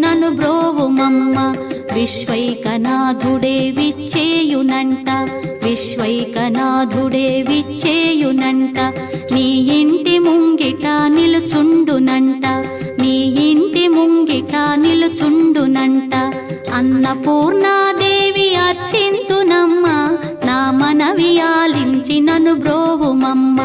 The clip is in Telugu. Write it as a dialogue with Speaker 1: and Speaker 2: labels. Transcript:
Speaker 1: నను బ్రోవుమమ్మ. విశ్వైకనాథుడే విచ్చేయునంట, విశ్వైకనాథుడే విచ్చేయునంట. నీ ఇంటి ముంగిట నిలుచుండునంట, నీ ఇంటి ముంగిట నిలుచుండునంట. అన్నపూర్ణాదేవి అర్చింతునమ్మ, నా మనవి ఆలించి నను బ్రోవుమమ్మ.